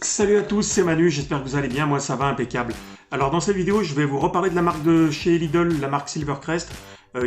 Salut à tous, c'est Manu, j'espère que vous allez bien, moi ça va impeccable. Alors dans cette vidéo, je vais vous reparler de la marque de chez Lidl, la marque Silvercrest,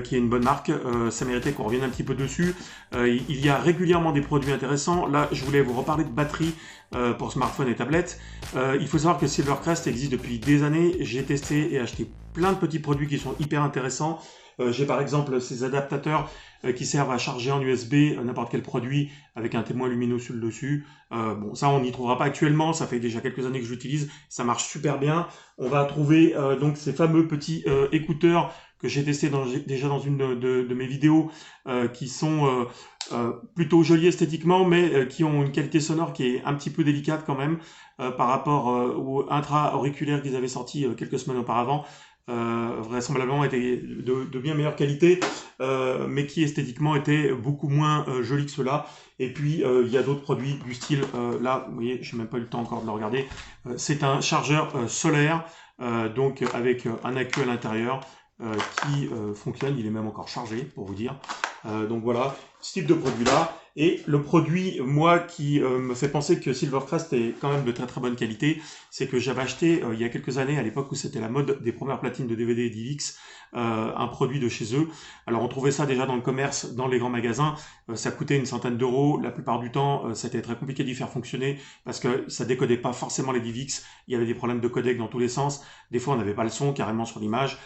qui est une bonne marque, ça méritait qu'on revienne un petit peu dessus. Il y a régulièrement des produits intéressants. Là, je voulais vous reparler de batterie pour smartphone et tablette. Il faut savoir que Silvercrest existe depuis des années, j'ai testé et acheté plein de petits produits qui sont hyper intéressants. J'ai par exemple ces adaptateurs qui servent à charger en USB n'importe quel produit avec un témoin lumineux sur le dessus. Bon, ça on n'y trouvera pas actuellement, ça fait déjà quelques années que j'utilise, ça marche super bien. On va trouver donc ces fameux petits écouteurs que j'ai testés déjà dans une de mes vidéos, qui sont plutôt jolis esthétiquement, mais qui ont une qualité sonore qui est un petit peu délicate quand même par rapport aux intra-auriculaires qu'ils avaient sortis quelques semaines auparavant. Vraisemblablement étaient de bien meilleure qualité, mais qui esthétiquement étaient beaucoup moins jolis que ceux-là. Et puis il y a d'autres produits du style, là vous voyez, j'ai même pas eu le temps encore de le regarder, c'est un chargeur solaire, donc avec un accu à l'intérieur qui fonctionne, il est même encore chargé pour vous dire. Donc voilà, ce type de produit là. Et le produit, moi, qui me fait penser que Silvercrest est quand même de très très bonne qualité, c'est que j'avais acheté il y a quelques années, à l'époque où c'était la mode des premières platines de DVD et DivX, un produit de chez eux. Alors on trouvait ça déjà dans le commerce, dans les grands magasins, ça coûtait une centaine d'euros. La plupart du temps, c'était très compliqué d'y faire fonctionner parce que ça décodait pas forcément les DivX, il y avait des problèmes de codec dans tous les sens. Des fois on n'avait pas le son carrément sur l'image,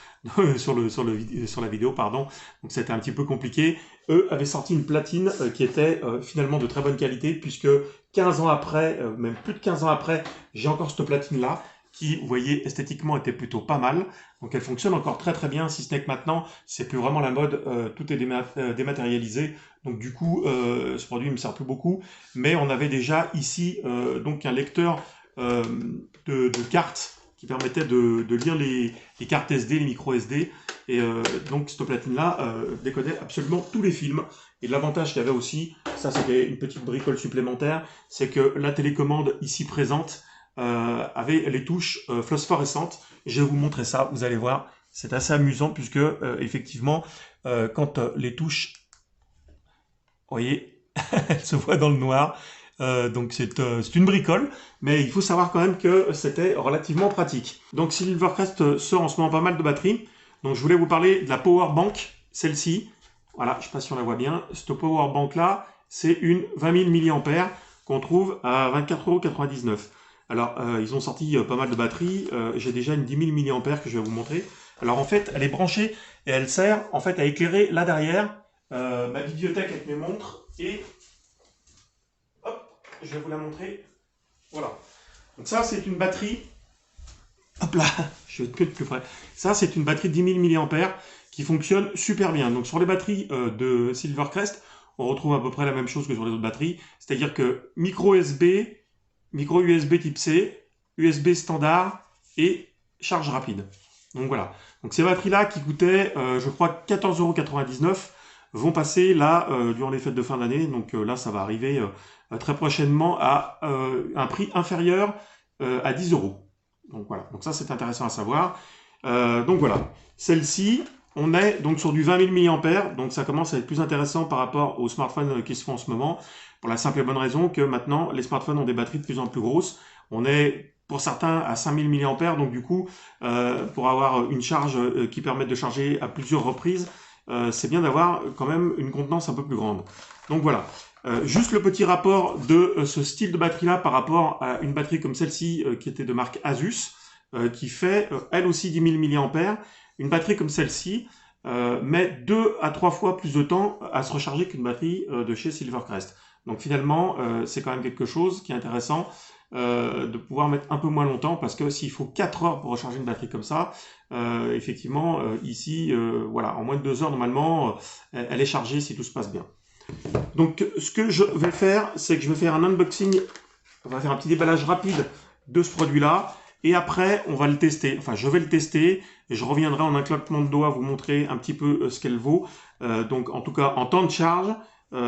sur la vidéo, pardon. Donc c'était un petit peu compliqué. Eux avaient sorti une platine qui était finalement de très bonne qualité, puisque 15 ans après, même plus de 15 ans après, j'ai encore cette platine-là, qui, vous voyez, esthétiquement était plutôt pas mal. Donc elle fonctionne encore très très bien, si ce n'est que maintenant, c'est plus vraiment la mode, tout est dématérialisé. Donc du coup, ce produit ne me sert plus beaucoup. Mais on avait déjà ici donc un lecteur de cartes qui permettait de lire les cartes SD, les micro SD. Et donc cette platine-là décodait absolument tous les films. Et l'avantage qu'il y avait aussi, ça c'était une petite bricole supplémentaire, c'est que la télécommande ici présente avait les touches phosphorescentes. Je vais vous montrer ça, vous allez voir, c'est assez amusant puisque effectivement, quand les touches, vous voyez, elles se voient dans le noir. Donc c'est une bricole, mais il faut savoir quand même que c'était relativement pratique. Donc Silvercrest sort en ce moment pas mal de batteries. Donc je voulais vous parler de la Power Bank, celle-ci. Voilà, je ne sais pas si on la voit bien. Cette Power Bank là, c'est une 20 000 mAh qu'on trouve à 24,99 €. Alors ils ont sorti pas mal de batteries. J'ai déjà une 10 000 mAh que je vais vous montrer. Alors en fait, elle est branchée et elle sert en fait à éclairer là derrière ma bibliothèque avec mes montres et je vais vous la montrer. Voilà. Donc ça, c'est une batterie. Hop là, je vais être plus près. Ça, c'est une batterie de 10 000 mAh qui fonctionne super bien. Donc sur les batteries de Silvercrest, on retrouve à peu près la même chose que sur les autres batteries. C'est-à-dire que micro USB type C, USB standard et charge rapide. Donc voilà. Donc ces batteries-là qui coûtaient, je crois, 14,99 € vont passer là durant les fêtes de fin d'année. Donc là, ça va arriver très prochainement à un prix inférieur à 10 €. Donc voilà, donc ça c'est intéressant à savoir. Donc voilà, celle-ci, on est donc sur du 20 000 mAh, donc ça commence à être plus intéressant par rapport aux smartphones qui se font en ce moment, pour la simple et bonne raison que maintenant les smartphones ont des batteries de plus en plus grosses. On est pour certains à 5 000 mAh, donc du coup, pour avoir une charge qui permette de charger à plusieurs reprises, c'est bien d'avoir quand même une contenance un peu plus grande. Donc voilà. Juste le petit rapport de ce style de batterie là par rapport à une batterie comme celle-ci qui était de marque Asus, qui fait elle aussi 10 000 mAh. Une batterie comme celle-ci met 2 à 3 fois plus de temps à se recharger qu'une batterie de chez Silvercrest. Donc finalement c'est quand même quelque chose qui est intéressant de pouvoir mettre un peu moins longtemps, parce que s'il faut 4 heures pour recharger une batterie comme ça, effectivement ici voilà, en moins de 2 heures normalement elle est chargée si tout se passe bien. Donc ce que je vais faire, c'est que je vais faire un unboxing, on va faire un petit déballage rapide de ce produit-là, et après on va le tester, enfin je vais le tester, et je reviendrai en un claquement de doigts vous montrer un petit peu ce qu'elle vaut, donc en tout cas en temps de charge,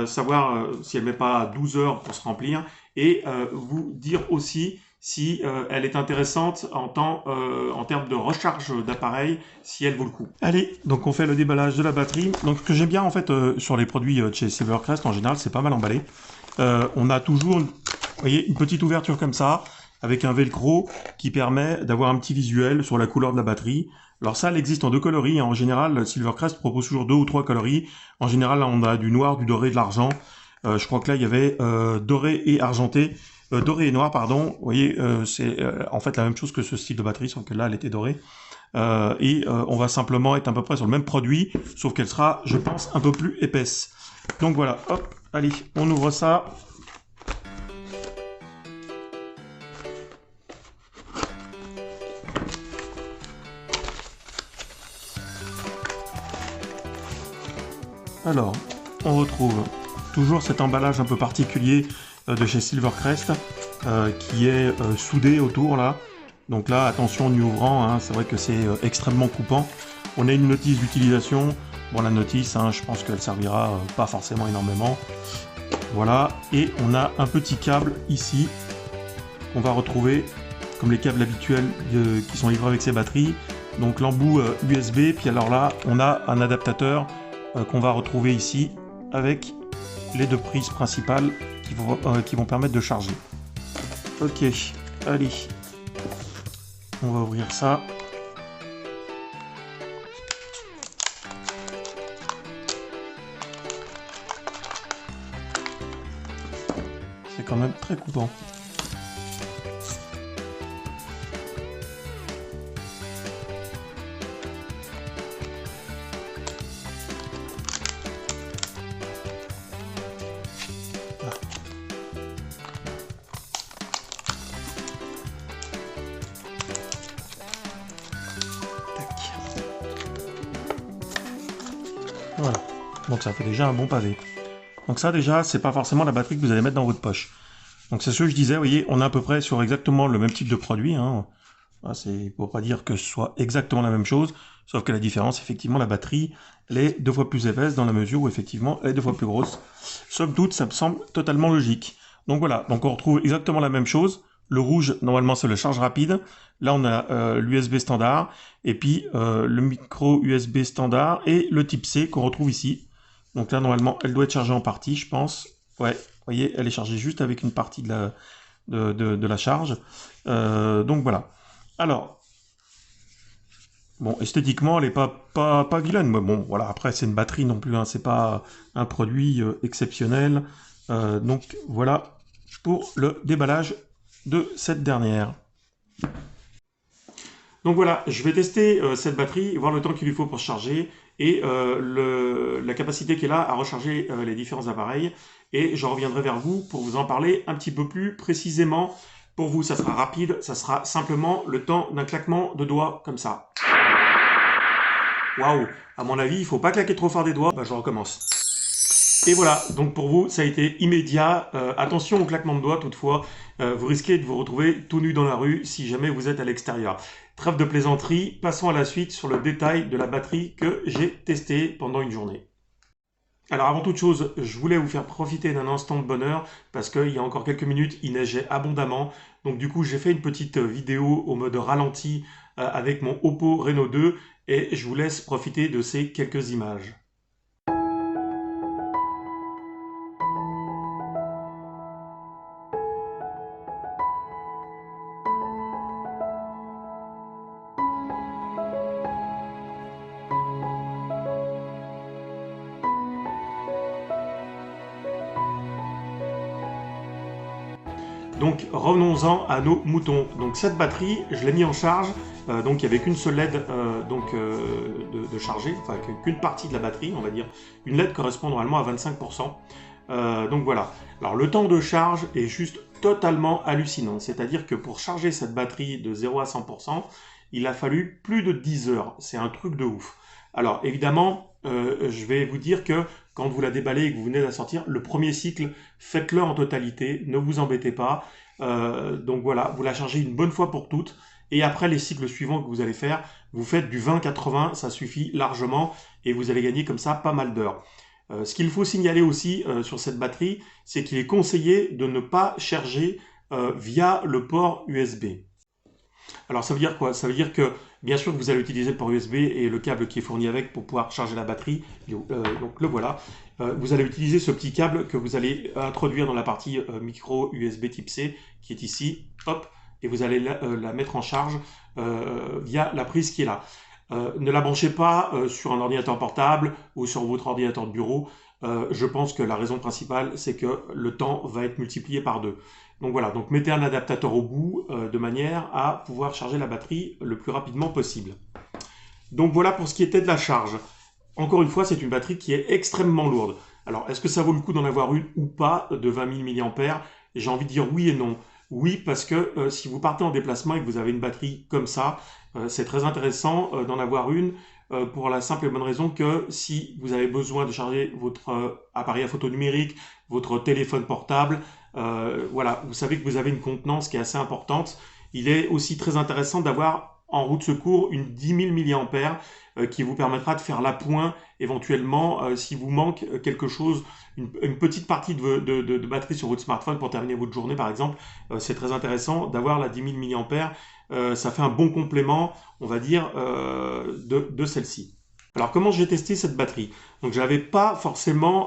savoir si elle ne met pas 12 heures pour se remplir, et vous dire aussi si elle est intéressante en termes de recharge d'appareil, si elle vaut le coup. Allez, donc on fait le déballage de la batterie. Donc ce que j'aime bien en fait sur les produits de chez Silvercrest, en général c'est pas mal emballé. On a toujours, vous voyez, une petite ouverture comme ça, avec un velcro qui permet d'avoir un petit visuel sur la couleur de la batterie. Alors ça, elle existe en 2 coloris. En général, Silvercrest propose toujours 2 ou 3 coloris. En général, là, on a du noir, du doré, de l'argent. Je crois que là, il y avait doré et argenté. Doré et noir, pardon. Vous voyez, c'est en fait la même chose que ce style de batterie, sauf que là, elle était dorée. On va simplement être à peu près sur le même produit, sauf qu'elle sera, je pense, un peu plus épaisse. Donc voilà, hop, allez, on ouvre ça. Alors, on retrouve toujours cet emballage un peu particulier de chez Silvercrest qui est soudé autour là. Donc là, attention en y ouvrant, hein, c'est vrai que c'est extrêmement coupant. On a une notice d'utilisation. Bon, la notice, hein, je pense qu'elle servira pas forcément énormément. Voilà, et on a un petit câble ici qu'on va retrouver comme les câbles habituels qui sont livrés avec ces batteries. Donc l'embout USB, puis alors là, on a un adaptateur qu'on va retrouver ici avec les 2 prises principales qui vont permettre de charger. Ok, allez, on va ouvrir ça. C'est quand même très coupant. Voilà, donc ça fait déjà un bon pavé. Donc ça déjà, c'est pas forcément la batterie que vous allez mettre dans votre poche. Donc c'est ce que je disais, vous voyez, on est à peu près sur exactement le même type de produit. Hein. C'est pour pas dire que ce soit exactement la même chose, sauf que la différence, effectivement, la batterie, elle est 2 fois plus épaisse dans la mesure où, effectivement, elle est 2 fois plus grosse. Somme toute, ça me semble totalement logique. Donc voilà, donc on retrouve exactement la même chose. Le rouge, normalement, c'est le charge rapide. Là, on a l'USB standard, et puis le micro USB standard, et le type C qu'on retrouve ici. Donc là, normalement, elle doit être chargée en partie, je pense. Ouais, vous voyez, elle est chargée juste avec une partie de la charge. Donc voilà. Alors, bon, esthétiquement, elle n'est pas vilaine, mais bon, voilà, après, c'est une batterie non plus, hein, c'est pas un produit exceptionnel. Donc voilà pour le déballage de cette dernière. Donc voilà, je vais tester cette batterie, voir le temps qu'il lui faut pour se charger et la capacité qu'elle a à recharger les différents appareils. Et je reviendrai vers vous pour vous en parler un petit peu plus précisément. Pour vous, ça sera rapide, ça sera simplement le temps d'un claquement de doigts comme ça. Waouh, à mon avis, il ne faut pas claquer trop fort des doigts. Bah, je recommence. Et voilà, donc pour vous, ça a été immédiat. Attention au claquement de doigts, toutefois, vous risquez de vous retrouver tout nu dans la rue si jamais vous êtes à l'extérieur. Trêve de plaisanterie, passons à la suite sur le détail de la batterie que j'ai testée pendant une journée. Alors avant toute chose, je voulais vous faire profiter d'un instant de bonheur parce qu'il y a encore quelques minutes, il neigeait abondamment. Donc du coup, j'ai fait une petite vidéo au mode ralenti avec mon Oppo Reno 2 et je vous laisse profiter de ces quelques images. Donc revenons-en à nos moutons. Donc cette batterie, je l'ai mis en charge, donc il n'y avait qu'une seule LED de charger, enfin qu'une partie de la batterie, on va dire. Une LED correspond normalement à 25%. Donc voilà. Alors le temps de charge est juste totalement hallucinant. C'est-à-dire que pour charger cette batterie de 0 à 100%, il a fallu plus de 10 heures. C'est un truc de ouf. Alors évidemment, je vais vous dire que quand vous la déballez et que vous venez de la sortir, le premier cycle, faites-le en totalité, ne vous embêtez pas. Donc voilà, vous la chargez une bonne fois pour toutes. Et après les cycles suivants que vous allez faire, vous faites du 20-80, ça suffit largement et vous allez gagner comme ça pas mal d'heures. Ce qu'il faut signaler aussi sur cette batterie, c'est qu'il est conseillé de ne pas charger via le port USB. Alors ça veut dire quoi? Ça veut dire que bien sûr que vous allez utiliser le port USB et le câble qui est fourni avec pour pouvoir charger la batterie, donc le voilà. Vous allez utiliser ce petit câble que vous allez introduire dans la partie micro USB type C qui est ici, hop, et vous allez la mettre en charge via la prise qui est là. Ne la branchez pas sur un ordinateur portable ou sur votre ordinateur de bureau. Je pense que la raison principale, c'est que le temps va être multiplié par 2. Donc voilà, donc mettez un adaptateur au bout de manière à pouvoir charger la batterie le plus rapidement possible. Donc voilà pour ce qui était de la charge. Encore une fois, c'est une batterie qui est extrêmement lourde. Alors, est-ce que ça vaut le coup d'en avoir une ou pas de 20 000 mAh? J'ai envie de dire oui et non. Oui, parce que si vous partez en déplacement et que vous avez une batterie comme ça, c'est très intéressant d'en avoir une pour la simple et bonne raison que si vous avez besoin de charger votre appareil à photo numérique, votre téléphone portable, voilà, vous savez que vous avez une contenance qui est assez importante. Il est aussi très intéressant d'avoir en roue de secours une 10 000 mAh qui vous permettra de faire l'appoint éventuellement si vous manque quelque chose, une petite partie de batterie sur votre smartphone pour terminer votre journée par exemple. C'est très intéressant d'avoir la 10 000 mAh. Ça fait un bon complément, on va dire, de celle-ci. Alors comment j'ai testé cette batterie? Donc j'avais pas forcément,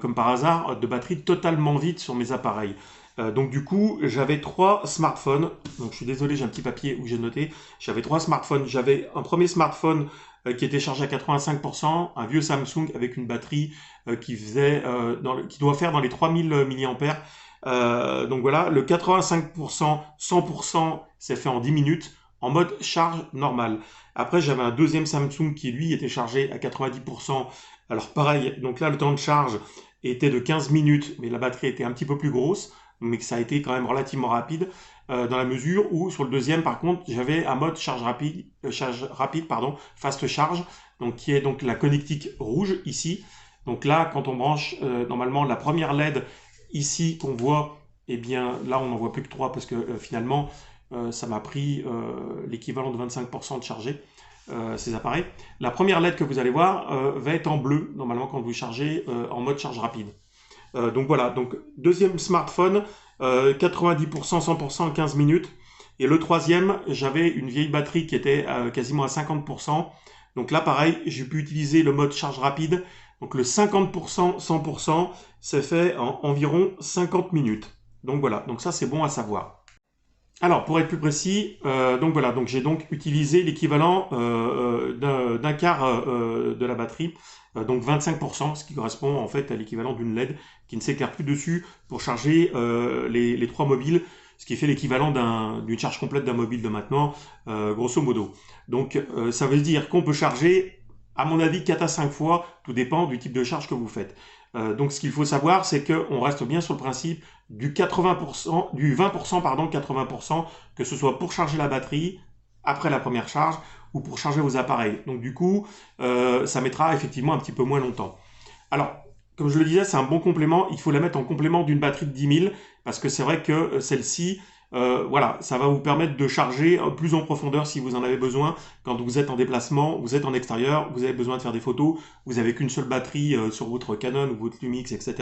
comme par hasard, de batterie totalement vide sur mes appareils. Donc du coup, j'avais 3 smartphones. Donc je suis désolé, j'ai un petit papier où j'ai noté. J'avais 3 smartphones. J'avais un premier smartphone qui était chargé à 85%, un vieux Samsung avec une batterie qui doit faire dans les 3000 mAh. Donc voilà, le 85%, 100%, c'est fait en 10 minutes en mode charge normale. Après, j'avais un deuxième Samsung qui, lui, était chargé à 90%. Alors pareil, donc là, le temps de charge était de 15 minutes, mais la batterie était un petit peu plus grosse, mais que ça a été quand même relativement rapide, dans la mesure où, sur le deuxième, par contre, j'avais un mode charge rapide, fast charge, donc qui est donc la connectique rouge, ici. Donc là, quand on branche, normalement, la première LED, ici, qu'on voit, eh bien, là, on n'en voit plus que 3, parce que finalement, ça m'a pris l'équivalent de 25% de charger ces appareils. La première LED que vous allez voir va être en bleu, normalement, quand vous chargez en mode charge rapide. Donc voilà, donc deuxième smartphone, 90%, 100% en 15 minutes. Et le troisième, j'avais une vieille batterie qui était quasiment à 50%. Donc là, pareil, j'ai pu utiliser le mode charge rapide. Donc le 50%, 100%, c'est fait en environ 50 minutes. Donc voilà, donc ça c'est bon à savoir. Alors, pour être plus précis, donc voilà, donc j'ai donc utilisé l'équivalent d'un quart de la batterie, donc 25%, ce qui correspond en fait à l'équivalent d'une LED qui ne s'éclaire plus dessus pour charger les 3 mobiles, ce qui fait l'équivalent d'une charge complète d'un mobile de maintenant, grosso modo. Donc, ça veut dire qu'on peut charger, à mon avis, 4 à 5 fois, tout dépend du type de charge que vous faites. Donc ce qu'il faut savoir, c'est qu'on reste bien sur le principe du 20%, 80%, que ce soit pour charger la batterie après la première charge ou pour charger vos appareils. Donc du coup, ça mettra effectivement un petit peu moins longtemps. Alors, comme je le disais, c'est un bon complément. Il faut la mettre en complément d'une batterie de 10 000 parce que c'est vrai que celle-ci, voilà, ça va vous permettre de charger plus en profondeur si vous en avez besoin. Quand vous êtes en déplacement, vous êtes en extérieur, vous avez besoin de faire des photos, vous n'avez qu'une seule batterie sur votre Canon ou votre Lumix, etc.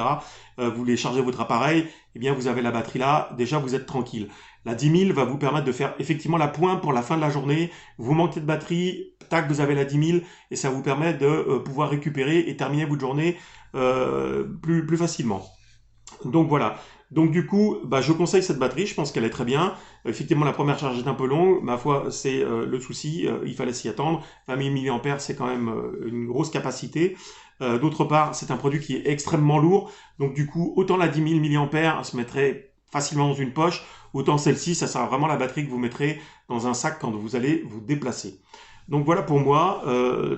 Vous voulez charger votre appareil, eh bien vous avez la batterie là, déjà vous êtes tranquille. La 10 000 va vous permettre de faire effectivement la pointe pour la fin de la journée. Vous manquez de batterie, tac, vous avez la 10 000 et ça vous permet de pouvoir récupérer et terminer votre journée plus facilement. Donc voilà. Donc du coup, je conseille cette batterie, je pense qu'elle est très bien. Effectivement, la première charge est un peu longue, ma foi, c'est le souci, il fallait s'y attendre. 20 000 mAh, c'est quand même une grosse capacité. D'autre part, c'est un produit qui est extrêmement lourd, donc du coup, autant la 10 000 mAh se mettrait facilement dans une poche, autant celle-ci, ça sera vraiment la batterie que vous mettrez dans un sac quand vous allez vous déplacer. Donc voilà pour moi,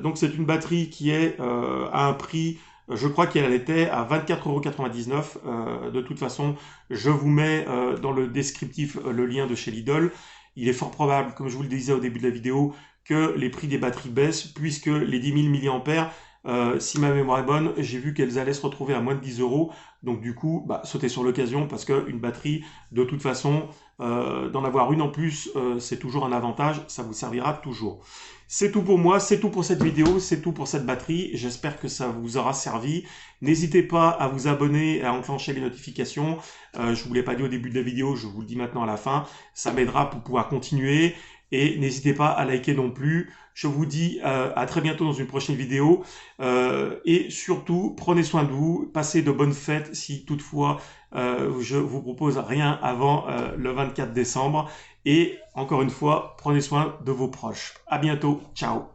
donc c'est une batterie qui est à un prix... Je crois qu'elle était à 24,99 €. De toute façon, je vous mets dans le descriptif le lien de chez Lidl. Il est fort probable, comme je vous le disais au début de la vidéo, que les prix des batteries baissent, puisque les 10 000 mAh, si ma mémoire est bonne, j'ai vu qu'elles allaient se retrouver à moins de 10 €. Donc du coup, sautez sur l'occasion, parce qu'une batterie, de toute façon, d'en avoir une en plus, c'est toujours un avantage, ça vous servira toujours. C'est tout pour moi, c'est tout pour cette vidéo, c'est tout pour cette batterie. J'espère que ça vous aura servi. N'hésitez pas à vous abonner, à enclencher les notifications. Je ne vous l'ai pas dit au début de la vidéo, je vous le dis maintenant à la fin. Ça m'aidera pour pouvoir continuer. Et n'hésitez pas à liker non plus. Je vous dis à très bientôt dans une prochaine vidéo. Et surtout, prenez soin de vous, passez de bonnes fêtes si toutefois Je vous propose rien avant le 24 décembre. Et encore une fois, prenez soin de vos proches. À bientôt. Ciao.